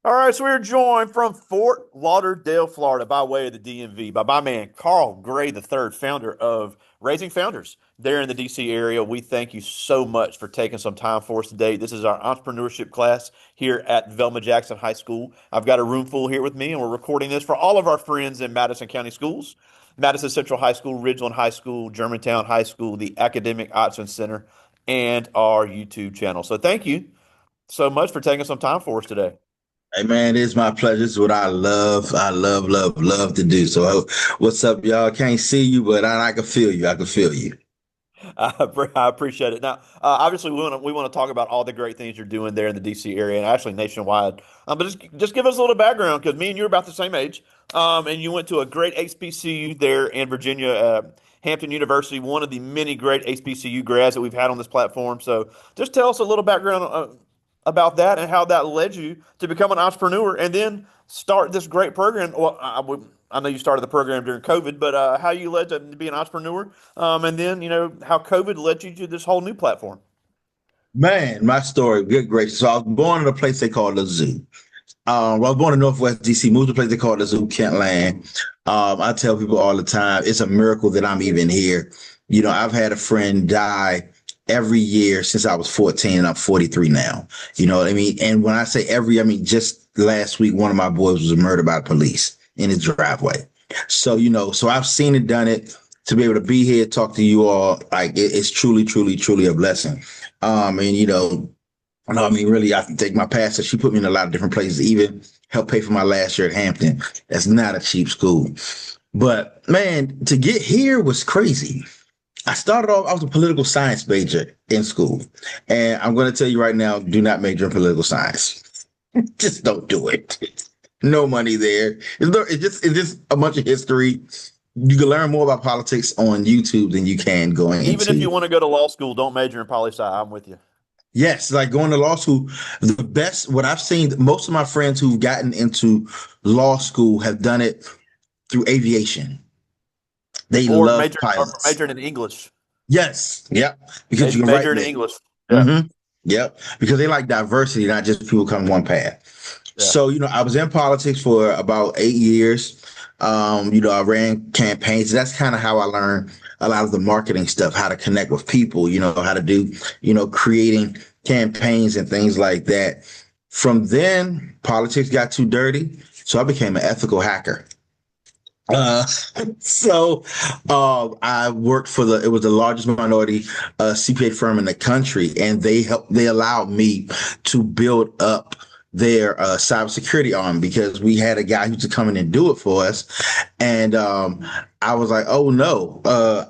All right, so we're joined from Fort Lauderdale, Florida, by way of the DMV, by my man Carl Gray III, founder of Raising Founders there in the DC area. We thank you so much for taking some time for us today. This is our entrepreneurship class here at Velma Jackson High School. I've got a room full here with me, and we're recording this for all of our friends in Madison County schools, Madison Central High School, Ridgeland High School, Germantown High School, the Academic Option Center, and our YouTube channel. So thank you so much for taking some time for us today. Hey man, it's my pleasure. It's what I love. I love to do. So, what's up, y'all? Can't see you, but I can feel you. I can feel you. I appreciate it. Now, obviously, we want to talk about all the great things you're doing there in the DC area and actually nationwide. But just give us a little background because me and you are about the same age, and you went to a great HBCU there in Virginia, Hampton University, one of the many great HBCU grads that we've had on this platform. So, just tell us a little background about that and how that led you to become an entrepreneur and then start this great program. Well, I know you started the program during COVID, but how you led to be an entrepreneur, and then how COVID led you to this whole new platform. Man, my story, good gracious. So I was born in a place they call the zoo. I was born in Northwest DC, moved to a place they call the zoo, Kentland. I tell people all the time, it's a miracle that I'm even here. I've had a friend die every year since I was 14 and I'm 43 now. You know what I mean? And when I say every, I mean just last week, one of my boys was murdered by police in his driveway. So I've seen it, done it. To be able to be here, talk to you all, like it's truly a blessing. And no, I mean, really, I can take my pastor. She put me in a lot of different places, even helped pay for my last year at Hampton. That's not a cheap school. But man, to get here was crazy. I started off, I was a political science major in school. And I'm going to tell you right now, do not major in political science. Just don't do it. No money there. It's just a bunch of history. You can learn more about politics on YouTube than you can going Even if into. you want to go to law school, don't major in poli sci. I'm with you. Yes, like going to law school, the best, what I've seen, most of my friends who've gotten into law school have done it through aviation. They Or love major or pilots. majoring in English. Yes. Yep. Because you can write Major in it. English. Yeah, Mm-hmm. Yep. Because they like diversity, not just people coming one path. yeah. So, I was in politics for about 8 years. I ran campaigns. That's kind of how I learned a lot of the marketing stuff, how to connect with people, how to do, creating campaigns and things like that. From then, politics got too dirty. So I became an ethical hacker. Uh, I worked it was the largest minority CPA firm in the country, and they allowed me to build up their cybersecurity arm because we had a guy who could come in and do it for us. And I was like, oh no,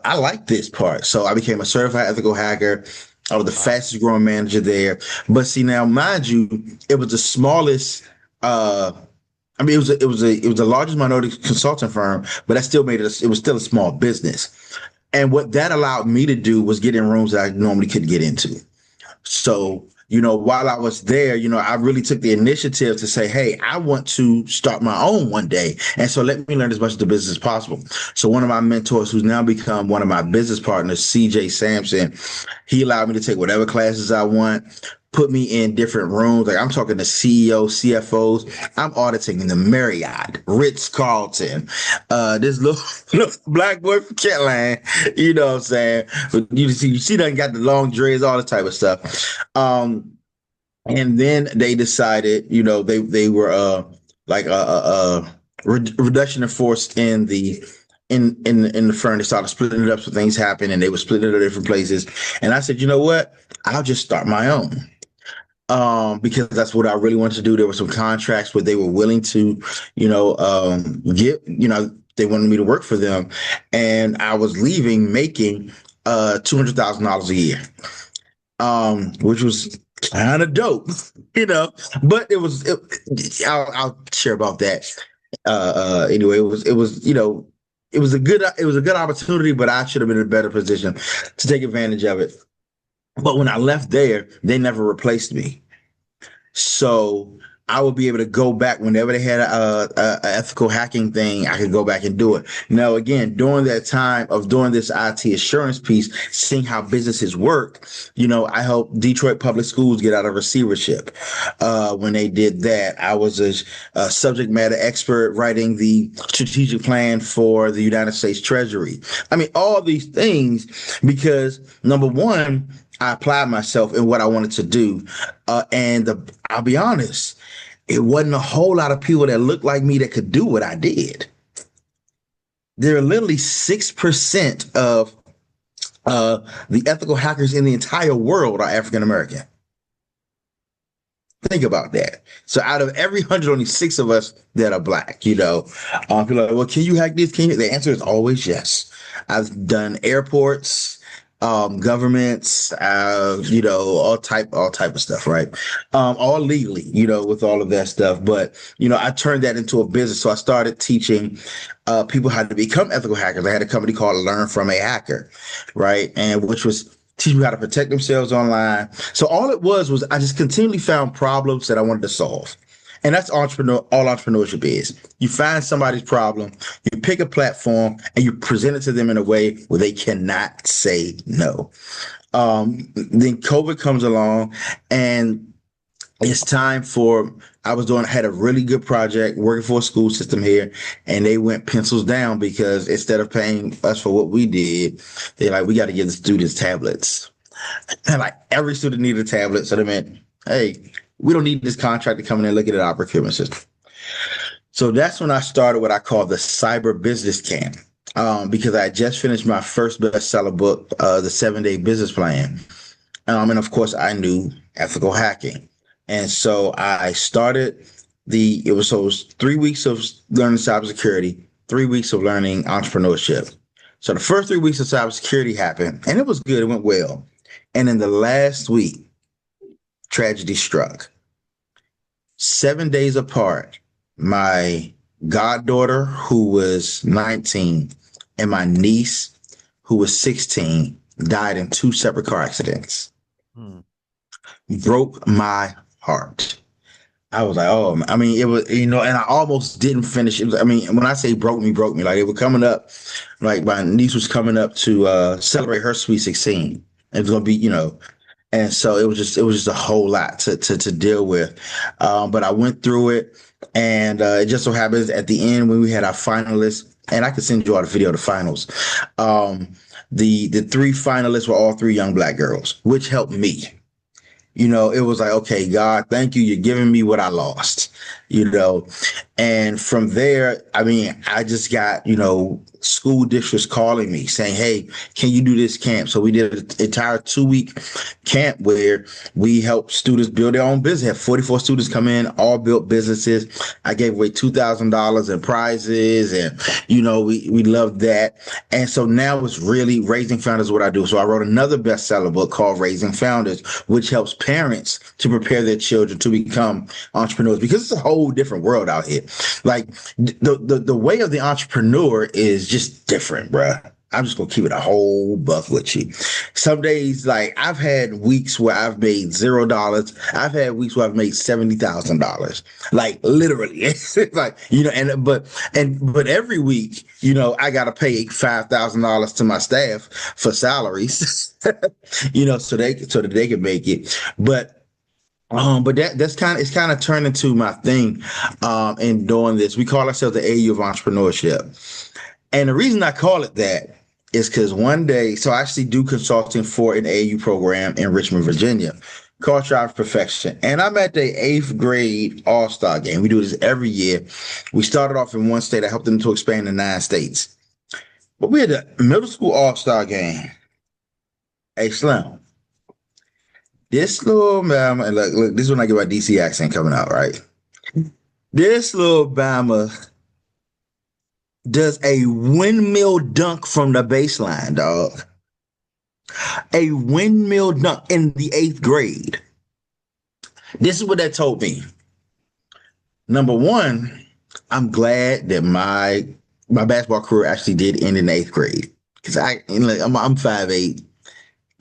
I like this part. So I became a certified ethical hacker. I was the Wow. fastest growing manager there. But see, now, mind you, it was the smallest uh I mean, it was the largest minority consulting firm, but that still made it. It was still a small business, and what that allowed me to do was get in rooms that I normally couldn't get into. So, while I was there, I really took the initiative to say, hey, I want to start my own one day. And so let me learn as much of the business as possible. So one of my mentors, who's now become one of my business partners, CJ Sampson, he allowed me to take whatever classes I want, put me in different rooms. Like I'm talking to CEOs, CFOs. I'm auditing in the Marriott, Ritz Carlton, this little black boy from Kentland, you know what I'm saying? But you see, that got the long dreads, all this type of stuff. And then they decided, they were like reduction of force in the firm. They started splitting it up, so things happened, and they were splitting it up different places. And I said, you know what? I'll just start my own. Because that's what I really wanted to do. There were some contracts where they were willing to, they wanted me to work for them, and I was leaving making $200,000 a year, which was kind of dope, you know. But I'll share about that. Anyway, it was a good opportunity, but I should have been in a better position to take advantage of it. But when I left there, they never replaced me. So I would be able to go back whenever they had a ethical hacking thing. I could go back and do it. Now, again, during that time of doing this IT assurance piece, seeing how businesses work, I helped Detroit Public Schools get out of receivership. When they did that, I was a subject matter expert writing the strategic plan for the United States Treasury. I mean, all these things because number one, I applied myself in what I wanted to do. I'll be honest, it wasn't a whole lot of people that looked like me that could do what I did. There are literally 6% of the ethical hackers in the entire world are African American. Think about that. So out of every 100, only 6 of us that are black, people are like, well, can you hack this? The answer is always yes. I've done airports, governments, all type of stuff, right? All legally, with all of that stuff. But, I turned that into a business. So I started teaching people how to become ethical hackers. I had a company called Learn From a Hacker, right? And which was teach you how to protect themselves online. So all it was I just continually found problems that I wanted to solve. And that's all entrepreneurship is. You find somebody's problem, you pick a platform, and you present it to them in a way where they cannot say no. Then COVID comes along, and it's time I had a really good project working for a school system here, and they went pencils down because instead of paying us for what we did, they're like, we got to give the students tablets. And like every student needed a tablet. So they meant, hey, we don't need this contractor coming in looking at our procurement system. So that's when I started what I call the Cyber Business Camp, because I had just finished my first bestseller book, The 7-Day Business Plan. And of course, I knew ethical hacking. And so I started it was 3 weeks of learning cybersecurity, 3 weeks of learning entrepreneurship. So the first 3 weeks of cybersecurity happened, and it was good. It went well. And in the last week, tragedy struck. 7 days apart, my goddaughter, who was 19, and my niece, who was 16, died in 2 separate car accidents. Broke my heart. I was like, oh, I mean, it was, and I almost didn't finish. When I say broke me, like it was coming up, like my niece was coming up to celebrate her sweet 16. It was going to be, and so it was just a whole lot to deal with. But I went through it, and it just so happens at the end when we had our finalists, and I could send you all the video of the finals. The 3 finalists were all 3 young black girls, which helped me. It was like, okay, God, thank you. You're giving me what I lost, and from there, I just got, school districts calling me saying, hey, can you do this camp? So we did an entire 2-week camp where we helped students build their own business. Had 44 students come in, all built businesses. I gave away $2,000 in prizes, and, we loved that. And so now it's really Raising Founders is what I do. So I wrote another bestseller book called Raising Founders, which helps parents to prepare their children to become entrepreneurs, because it's a whole different world out here. Like the way of the entrepreneur is just different, bruh. I'm just gonna keep it a whole buck with you. Some days, like I've had weeks where I've made $0. I've had weeks where I've made $70,000. Like literally, it's like but every week, I gotta pay $5,000 to my staff for salaries, so that they can make it. But that's it's kind of turned into my thing in doing this. We call ourselves the AU of entrepreneurship. And the reason I call it that is because one day, so I actually do consulting for an AU program in Richmond, Virginia, called Strive for Perfection. And I'm at the 8th grade All-Star game. We do this every year. We started off in one state. I helped them to expand to 9 states. But we had the middle school All-Star game. Hey, Slim. This little Bama, and look, this is when I get my DC accent coming out, right? This little Bama does a windmill dunk from the baseline, dog. A windmill dunk in the 8th grade. This is what that told me. Number one, I'm glad that my basketball career actually did end in the 8th grade, because I'm 5'8".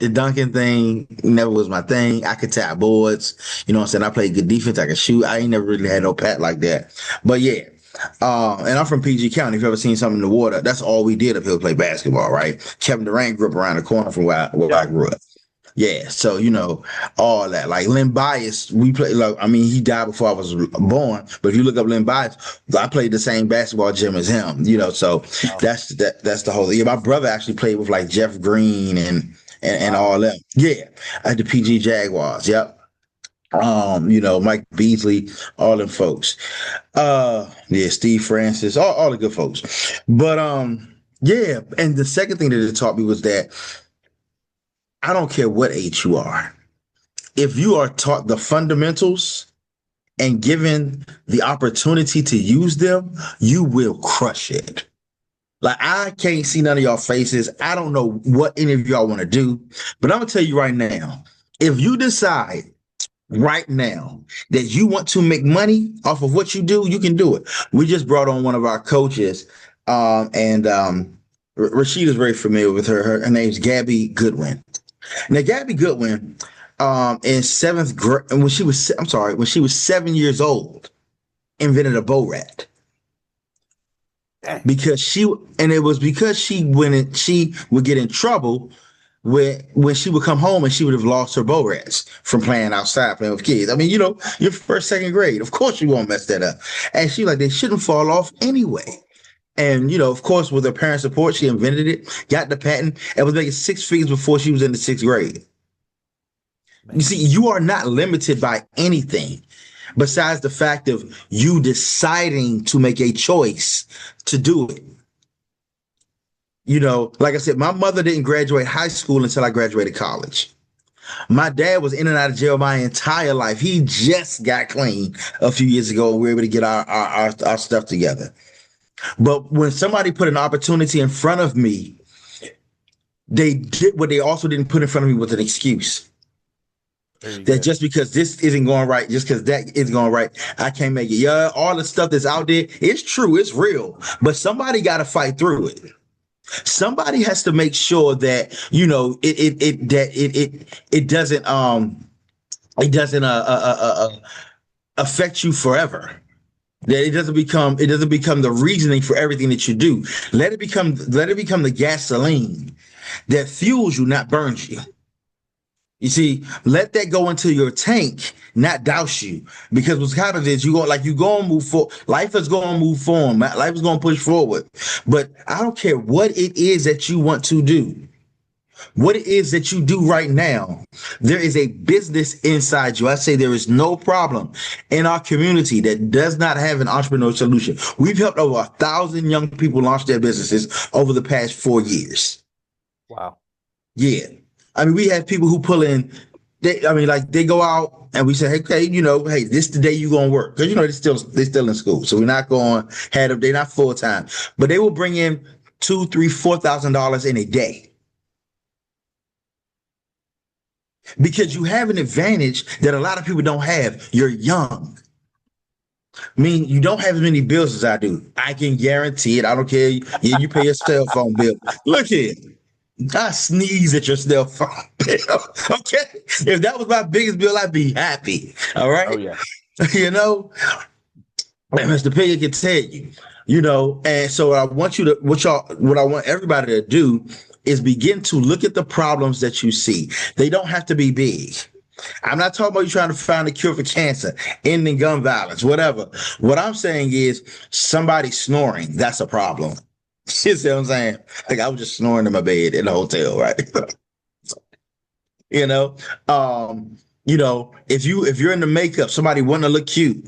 The dunking thing never was my thing. I could tap boards. You know what I'm saying? I played good defense. I could shoot. I ain't never really had no pat like that. But yeah. And I'm from PG County. If you ever seen something in the water, that's all we did up here, play basketball, right? Kevin Durant grew up around the corner from where I grew up. Yeah, so all that. Like Len Bias, we played. Like, I mean, he died before I was born. But if you look up Len Bias, I played the same basketball gym as him. So that's the whole thing. Yeah, my brother actually played with like Jeff Green and all that. Yeah, at the PG Jaguars. Yep. Mike Beasley, all them folks. Yeah, Steve Francis, all the good folks. But yeah, and the second thing that it taught me was that I don't care what age you are. If you are taught the fundamentals and given the opportunity to use them, you will crush it. Like, I can't see none of y'all faces. I don't know what any of y'all want to do, but I'm going to tell you right now, if you decide right now that you want to make money off of what you do, you can do it. We just brought on one of our coaches, and Rashid is very familiar with her. Her name's Gabby Goodwin. Now, Gabby Goodwin, in seventh grade, when she was 7 years old, invented a bow rat. Because she would get in trouble when she would come home and she would have lost her bow rats from playing outside, playing with kids. I mean, you're first, second grade. Of course you won't mess that up. And she they shouldn't fall off anyway. And, of course, with her parents' support, she invented it, got the patent, and was making six figures before she was in the sixth grade. You see, you are not limited by anything besides the fact of you deciding to make a choice to do it. Like I said, my mother didn't graduate high school until I graduated college. My dad was in and out of jail my entire life. He just got clean a few years ago, and we were able to get our stuff together. But when somebody put an opportunity in front of me, they did what they also didn't put in front of me was an excuse. That just because this isn't going right, just because that isn't going right, I can't make it. Yeah, all the stuff that's out there, it's true, it's real, but somebody got to fight through it. Somebody has to make sure that it doesn't affect you forever. That it doesn't become the reasoning for everything that you do. Let it become the gasoline that fuels you, not burns you. You see, let that go into your tank, not douse you. Because what's happening is you go and move forward. Life is going to move forward. Life is going to push forward. But I don't care what it is that you want to do. What it is that you do right now, there is a business inside you. I say there is no problem in our community that does not have an entrepreneurial solution. We've helped over 1,000 young people launch their businesses over the past 4 years. Wow. Yeah. I mean, we have people who pull in, they go out and we say, hey, hey, this is the day you're going to work. Because, they're still in school. So we're not they're not full time, but they will bring in $2,000, $3,000, $4,000 in a day. Because you have an advantage that a lot of people don't have. You're young. I mean, you don't have as many bills as I do. I can guarantee it. I don't care. Yeah, you pay your cell phone bill. Look here. I sneeze at your cell phone bill. Okay. If that was my biggest bill, I'd be happy. All right. Oh, yeah. And Mr. Piggy can tell you, and so what I want everybody to do is begin to look at the problems that you see. They don't have to be big. I'm not talking about you trying to find a cure for cancer, ending gun violence, whatever. What I'm saying is somebody snoring. That's a problem. You see what I'm saying? Like, I was just snoring in my bed in the hotel, right? If you're into makeup, somebody wanting to look cute,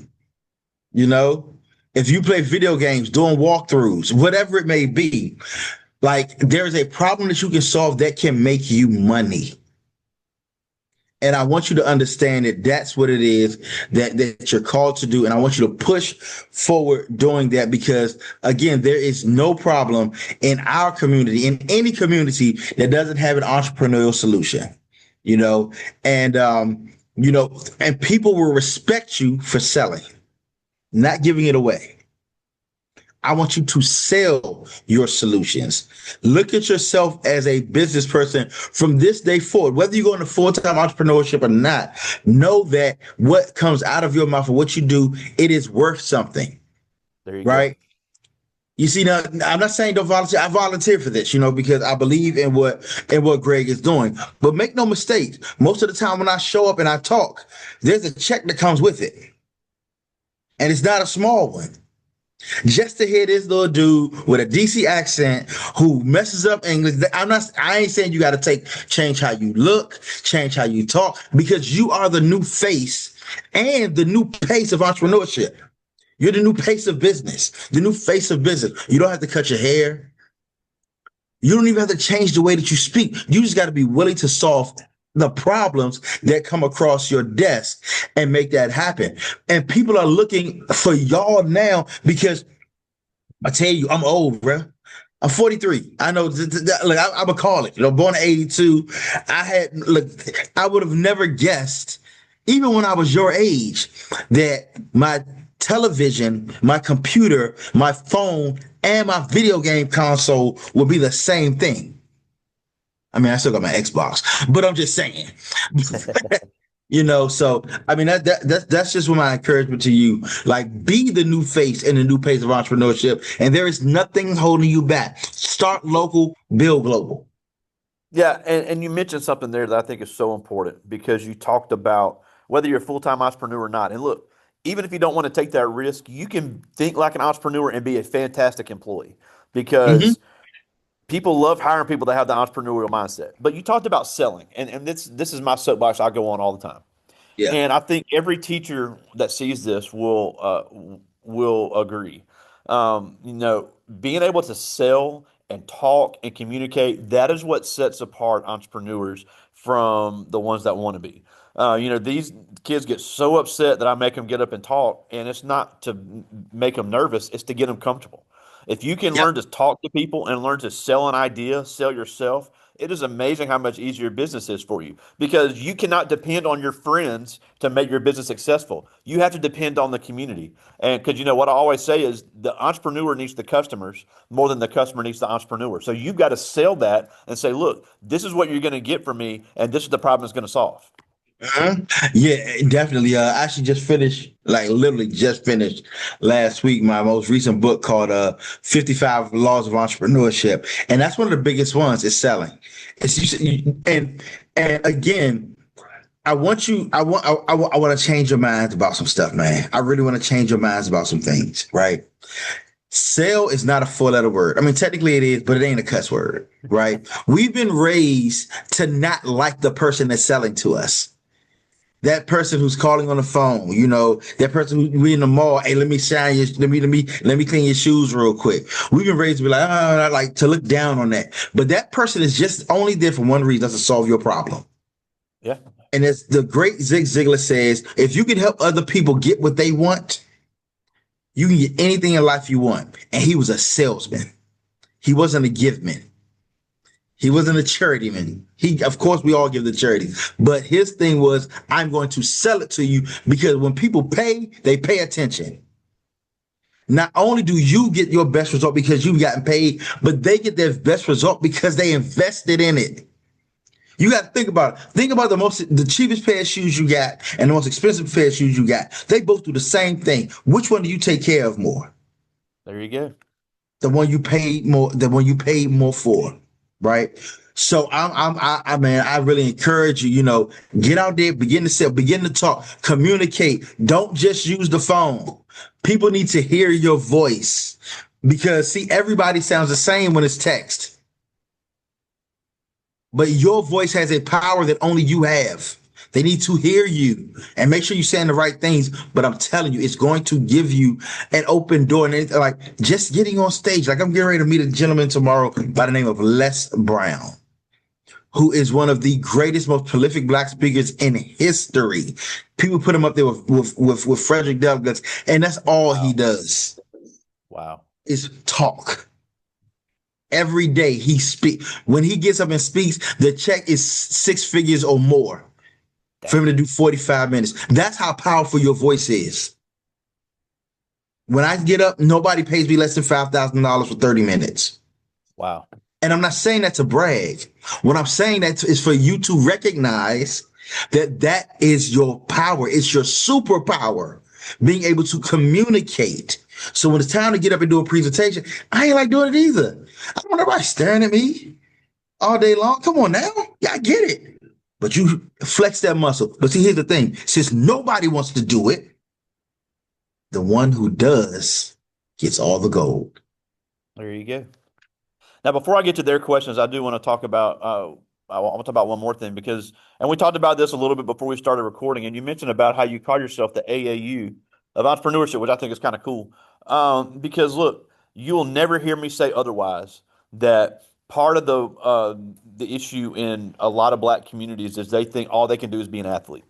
if you play video games, doing walkthroughs, whatever it may be, like, there's a problem that you can solve that can make you money. And I want you to understand that that's what it is that you're called to do. And I want you to push forward doing that because, again, there is no problem in our community, in any community that doesn't have an entrepreneurial solution, and people will respect you for selling, not giving it away. I want you to sell your solutions. Look at yourself as a business person from this day forward, whether you go into full-time entrepreneurship or not. Know that what comes out of your mouth or what you do, it is worth something, There you go. right? You see, now I'm not saying don't volunteer. I volunteer for this, because I believe in what Greg is doing. But make no mistake, most of the time when I show up and I talk, there's a check that comes with it, and it's not a small one. Just to hear this little dude with a DC accent who messes up English. I ain't saying you got to change how you look, change how you talk, because you are the new face and the new pace of entrepreneurship. You're the new pace of business, the new face of business. You don't have to cut your hair. You don't even have to change the way that you speak. You just got to be willing to solve the problems that come across your desk and make that happen. And people are looking for y'all now because I tell you, I'm old, bro. I'm 43. I know. Look, I'm a call it. Born in '82. I would have never guessed, even when I was your age, that my television, my computer, my phone, and my video game console would be the same thing. I mean, I still got my Xbox, but I'm just saying, so I mean, that's just what my encouragement to you. Like, be the new face and the new pace of entrepreneurship, and there is nothing holding you back. Start local, build global. Yeah, and you mentioned something there that I think is so important because you talked about whether you're a full-time entrepreneur or not. And look, even if you don't want to take that risk, you can think like an entrepreneur and be a fantastic employee Mm-hmm. because people love hiring people that have the entrepreneurial mindset. But you talked about selling, and this is my soapbox I go on all the time. Yeah. And I think every teacher that sees this will agree. Being able to sell and talk and communicate, that is what sets apart entrepreneurs from the ones that want to be. These kids get so upset that I make them get up and talk, and it's not to make them nervous, it's to get them comfortable. If you can Yep. learn to talk to people and learn to sell an idea, sell yourself, it is amazing how much easier business is for you because you cannot depend on your friends to make your business successful. You have to depend on the community. And because what I always say is the entrepreneur needs the customers more than the customer needs the entrepreneur. So you've got to sell that and say, look, this is what you're going to get from me, and this is the problem it's going to solve. Uh-huh. Yeah, definitely. I actually just finished, like literally just finished last week, my most recent book called 55 Laws of Entrepreneurship. And that's one of the biggest ones is selling. And again, I want to change your minds about some stuff, man. I really want to change your minds about some things, right? Sell is not a four-letter word. I mean, technically it is, but it ain't a cuss word, right? We've been raised to not like the person that's selling to us. That person who's calling on the phone, that person who we in the mall. Hey, let me shine your, let me clean your shoes real quick. We've been raised to be like, I like to look down on that. But that person is just only there for one reason, that's to solve your problem. Yeah. And as the great Zig Ziglar says, if you can help other people get what they want, you can get anything in life you want. And he was a salesman. He wasn't a giveman. He wasn't a charityman. Of course, we all give the charity, but his thing was, I'm going to sell it to you because when people pay, they pay attention. Not only do you get your best result because you've gotten paid, but they get their best result because they invested in it. You got to think about it. Think about the cheapest pair of shoes you got and the most expensive pair of shoes you got. They both do the same thing. Which one do you take care of more? There you go. The one you paid more for. Right. So I really encourage you, get out there, begin to sell, begin to talk, communicate. Don't just use the phone. People need to hear your voice because see, everybody sounds the same when it's text, but your voice has a power that only you have. They need to hear you and make sure you're saying the right things. But I'm telling you, it's going to give you an open door and anything like just getting on stage. Like I'm getting ready to meet a gentleman tomorrow by the name of Les Brown, who is one of the greatest, most prolific Black speakers in history. People put him up there with Frederick Douglass, and that's all he does. Wow. Is talk. Every day he speaks. When he gets up and speaks, the check is 6 figures or more. For him to do 45 minutes. That's how powerful your voice is. When I get up, nobody pays me less than $5,000 for 30 minutes. Wow. And I'm not saying that to brag. What I'm saying that is for you to recognize that that is your power. It's your superpower, being able to communicate. So when it's time to get up and do a presentation, I ain't like doing it either. I don't want nobody staring at me all day long. Come on now. Yeah, I get it. But you flex that muscle. But see, here's the thing. Since nobody wants to do it, the one who does gets all the gold. There you go. Now, before I get to their questions, I do want to talk about I want to talk about one more thing because, and we talked about this a little bit before we started recording, and you mentioned about how you call yourself the AAU of entrepreneurship, which I think is kind of cool. Because look, you will never hear me say otherwise that part of the issue in a lot of black communities is they think all they can do is be an athlete.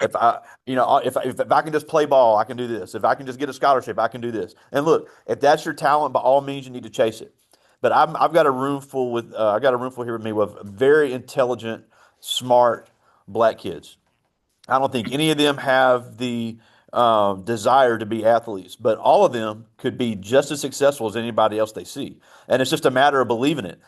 If I, if I can just play ball, I can do this. If I can just get a scholarship, I can do this. And look, if that's your talent, by all means, you need to chase it. But I've got a room full with I got a room full here with me with very intelligent, smart black kids. I don't think any of them have the desire to be athletes, but all of them could be just as successful as anybody else they see. And it's just a matter of believing it.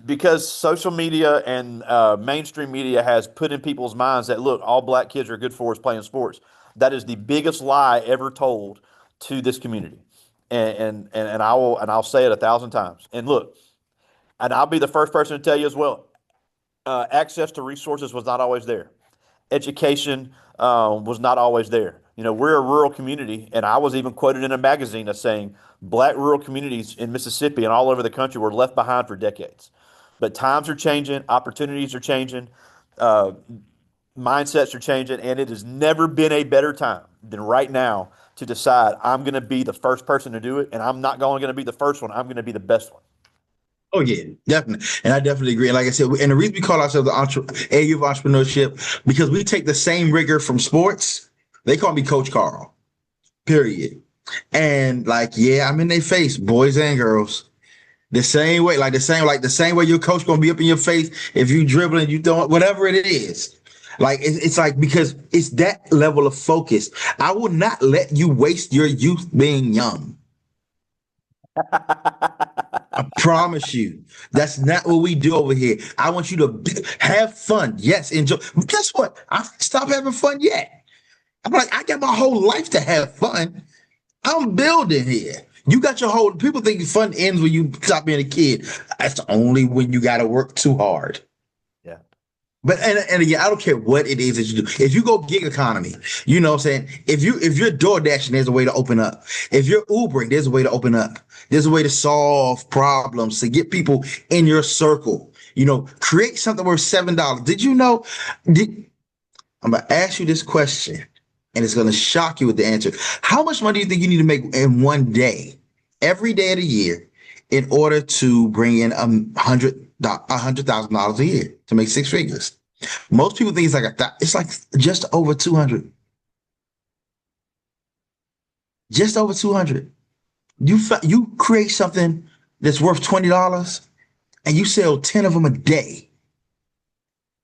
Because social media and mainstream media has put in people's minds that, look, all black kids are good for is playing sports. That is the biggest lie ever told to this community. And I'll say it 1,000 times. And look, and I'll be the first person to tell you as well. Access to resources was not always there. Education was not always there. We're a rural community, and I was even quoted in a magazine as saying black rural communities in Mississippi and all over the country were left behind for decades. But times are changing, opportunities are changing, uh, mindsets are changing, and it has never been a better time than right now to decide I'm going to be the first person to do it, and I'm not only going to be the first one, I'm going to be the best one. Oh yeah, definitely, and I definitely agree. And like I said, and the reason we call ourselves the AU of entrepreneurship because we take the same rigor from sports. They call me Coach Carl. Period. And like, yeah, I'm in their face, boys and girls. The same way, like the same way your coach gonna be up in your face if you dribbling, you don't, whatever it is. Like it's like because it's that level of focus. I will not let you waste your youth being young. I promise you. That's not what we do over here. I want you to have fun. Yes, enjoy. Guess what? I stopped having fun yet. I'm like, I got my whole life to have fun. I'm building here. You got your whole people think fun ends when you stop being a kid. That's only when you gotta work too hard. Yeah. But and again, I don't care what it is that you do. If you go gig economy, you know what I'm saying? If you're door dashing, there's a way to open up. If you're Ubering, there's a way to open up. There's a way to solve problems, to get people in your circle. Create something worth $7. Did you know? I'm gonna ask you this question, and it's gonna shock you with the answer. How much money do you think you need to make in one day, every day of the year, in order to bring in $100,000 a year to make six figures? Most people think it's like just over 200. Just over 200. You create something that's worth $20 and you sell 10 of them a day.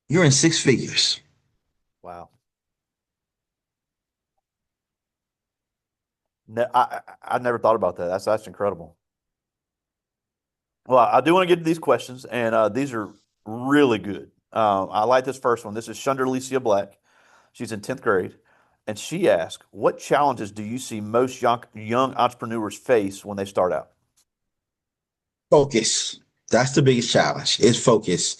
You're in six figures. Wow. I never thought about that. That's incredible. Well, I do want to get to these questions, and these are really good. I like this first one. This is Shunderlicia Black. She's in 10th grade, and she asked, "What challenges do you see most young entrepreneurs face when they start out?" Focus. That's the biggest challenge is focus.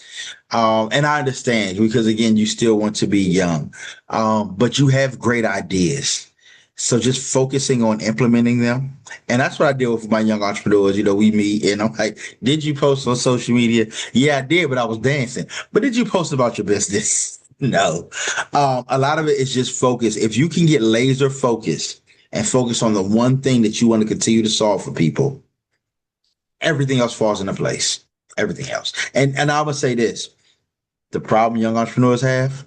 And I understand because again, you still want to be young, but you have great ideas. So just focusing on implementing them. And that's what I deal with my young entrepreneurs. We meet and I'm like, did you post on social media? Yeah, I did, but I was dancing. But did you post about your business? No. A lot of it is just focus. If you can get laser focused and focus on the one thing that you want to continue to solve for people, everything else falls into place. Everything else. And I would say this, the problem young entrepreneurs have,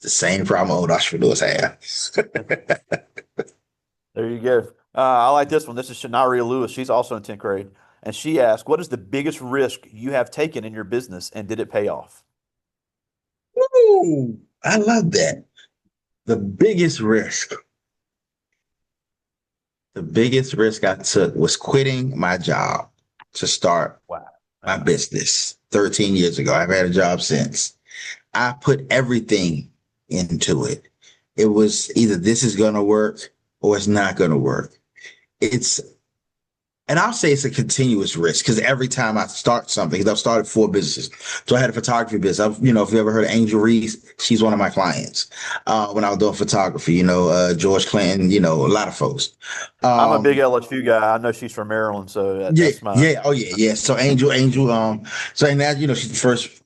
the same problem old entrepreneurs have. There you go. I like this one. This is Shanaria Lewis. She's also in 10th grade. And she asked, "What is the biggest risk you have taken in your business and did it pay off?" Ooh, I love that. The biggest risk. The biggest risk I took was quitting my job to start Wow. my business 13 years ago. I've had a job since. I put everything into it. It was either this is going to work or it's not going to work. It's And I'll say it's a continuous risk because every time I start something, because I've started 4 businesses. So I had a photography business. If you ever heard of Angel Reese, she's one of my clients. When I was doing photography, George Clinton, a lot of folks. I'm a big Um, LSU guy. I know she's from Maryland, so yeah, that's my. yeah, oh yeah, yeah. So Angel, so and now she's the first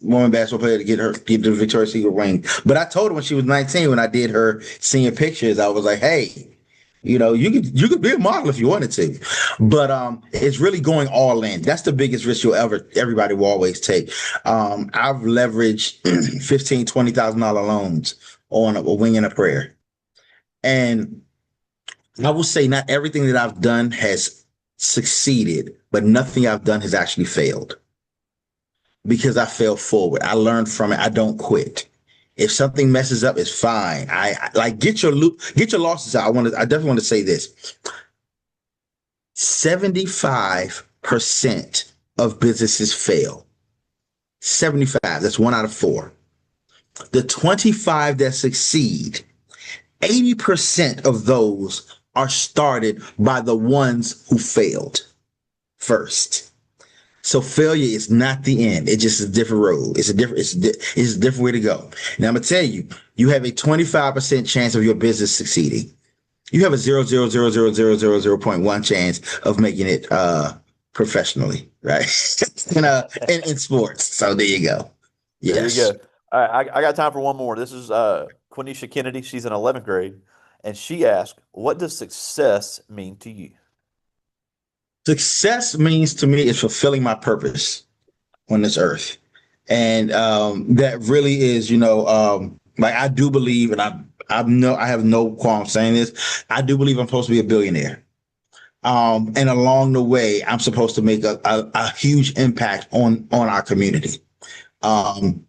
woman basketball player to get the Victoria's Secret ring. But I told her when she was 19, when I did her senior pictures, I was like, hey. You could be a model if you wanted to, but it's really going all in. That's the biggest risk everybody will always take. I've leveraged 15, $20,000 loans on a wing and a prayer, and I will say not everything that I've done has succeeded, but nothing I've done has actually failed because I failed forward. I learned from it. I don't quit. If something messes up, it's fine. I like get your losses out. I definitely want to say this. 75% of businesses fail. 75. That's 1 out of 4. The 25 that succeed, 80% of those are started by the ones who failed first. So failure is not the end. It just is a different road. It's a different way to go. Now I'm gonna tell you, you have a 25% chance of your business succeeding. You have a 0.0000000.1 chance of making it professionally, right? in sports. So there you go. There you Yes. go. All right, I got time for one more. This is Quenisha Kennedy. She's in 11th grade, and she asked, "What does success mean to you?" Success means to me is fulfilling my purpose on this earth. And that really is, like I do believe, and I have no qualm saying this. I do believe I'm supposed to be a billionaire. And along the way, I'm supposed to make a huge impact on our community. Um,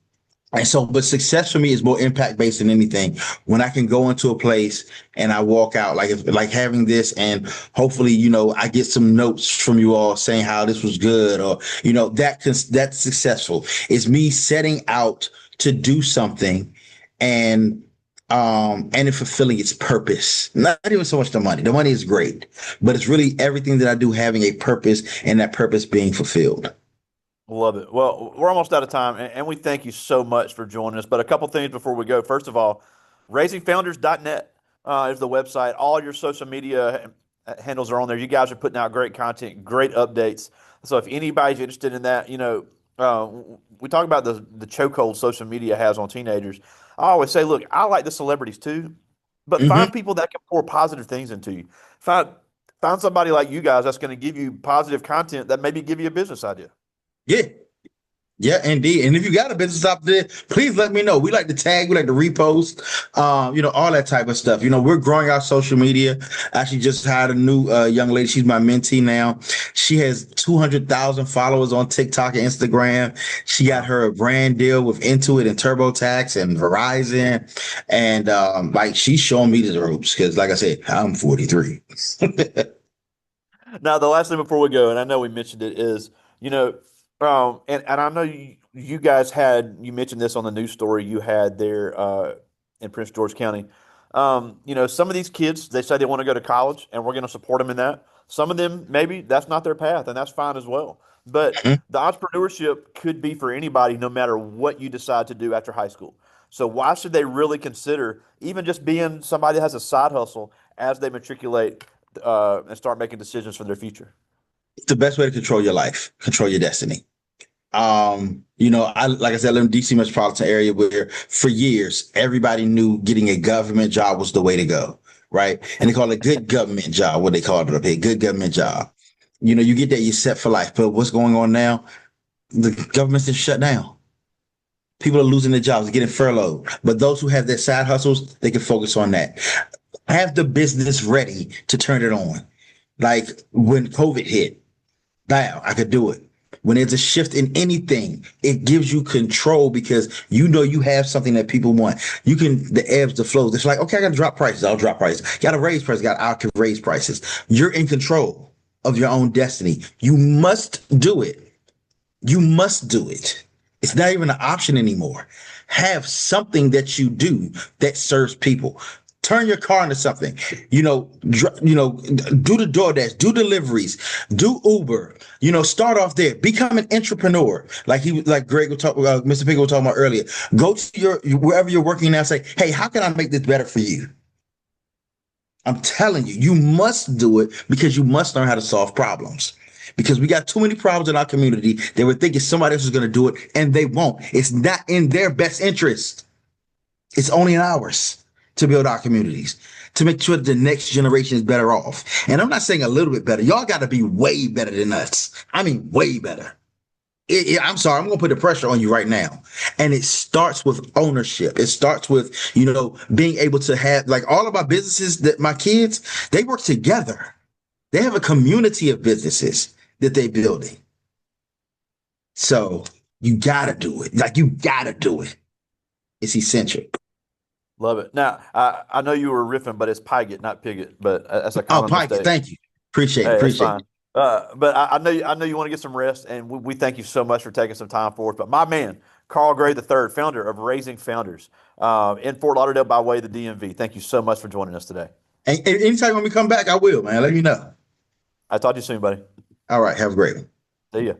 and so, but success for me is more impact based than anything. When I can go into a place and I walk out, like having this, and hopefully, I get some notes from you all saying how this was good, or that's successful. It's me setting out to do something, and and it fulfilling its purpose. Not even so much the money. The money is great, but it's really everything that I do having a purpose and that purpose being fulfilled. Love it. Well, we're almost out of time, and we thank you so much for joining us. But a couple things before we go. First of all, raisingfounders.net is the website. All your social media handles are on there. You guys are putting out great content, great updates. So if anybody's interested in that, uh, we talk about the chokehold social media has on teenagers. I always say, look, I like the celebrities too, but Hmm. find people that can pour positive things into you. Find find somebody like you guys that's going to give you positive content that maybe give you a business idea. Yeah. Yeah, indeed. And if you got a business out there, please let me know. We like to tag, we like to repost, all that type of stuff. We're growing our social media. I actually just hired a new young lady. She's my mentee now. She has 200,000 followers on TikTok and Instagram. She got Wow. her a brand deal with Intuit and TurboTax and Verizon. And like she's showing me the ropes because, like I said, I'm 43. Now, the last thing before we go, and I know we mentioned it, is and I know you guys you mentioned this on the news story you had there in Prince George County. Some of these kids they say they want to go to college, and we're going to support them in that. Some of them maybe that's not their path, and that's fine as well. But the entrepreneurship could be for anybody, no matter what you decide to do after high school. So why should they really consider even just being somebody that has a side hustle as they matriculate and start making decisions for their future? It's the best way to control your life, control your destiny. I like I said, I live in DC metropolitan area where for years everybody knew getting a government job was the way to go, right? And they call it good government job, what they called it up here, good government job. You get that, you're set for life. But what's going on now? The government's just shut down. People are losing their jobs, getting furloughed. But those who have their side hustles, they can focus on that. Have the business ready to turn it on. Like when COVID hit, now I could do it. When there's a shift in anything, it gives you control because you know you have something that people want. You can the ebbs, the flows. It's like, okay, I got to drop prices. I'll drop prices. Got to raise prices. I can raise prices. You're in control of your own destiny. You must do it. You must do it. It's not even an option anymore. Have something that you do that serves people. Turn your car into something. Do the DoorDash, do deliveries, do Uber. Start off there. Become an entrepreneur. Like Greg will talk, Mr. Pickett was talking about earlier. Go to wherever you're working now. Say, hey, how can I make this better for you? I'm telling you, you must do it because you must learn how to solve problems. Because we got too many problems in our community. They were thinking somebody else is going to do it, and they won't. It's not in their best interest. It's only in ours to build our communities, to make sure that the next generation is better off. And I'm not saying a little bit better. Y'all got to be way better than us. I mean, way better. I'm sorry, I'm going to put the pressure on you right now. And it starts with ownership. It starts with, being able to have, like all of my businesses that my kids, they work together. They have a community of businesses that they're building. So you got to do it. Like, you got to do it. It's essential. Love it. Now, I know you were riffing, but it's Pygott, not Piggott. But that's a Oh, common Pike, mistake. thank you. Appreciate it. Hey, it's Appreciate fine. it. But I know you want to get some rest, and we thank you so much for taking some time for us. But my man, Carl Gray III, founder of Raising Founders, in Fort Lauderdale by way of the DMV. Thank you so much for joining us today. And anytime when we come back, I will, man. Let me know. I'll talk to you soon, buddy. All right. Have a great one. See ya.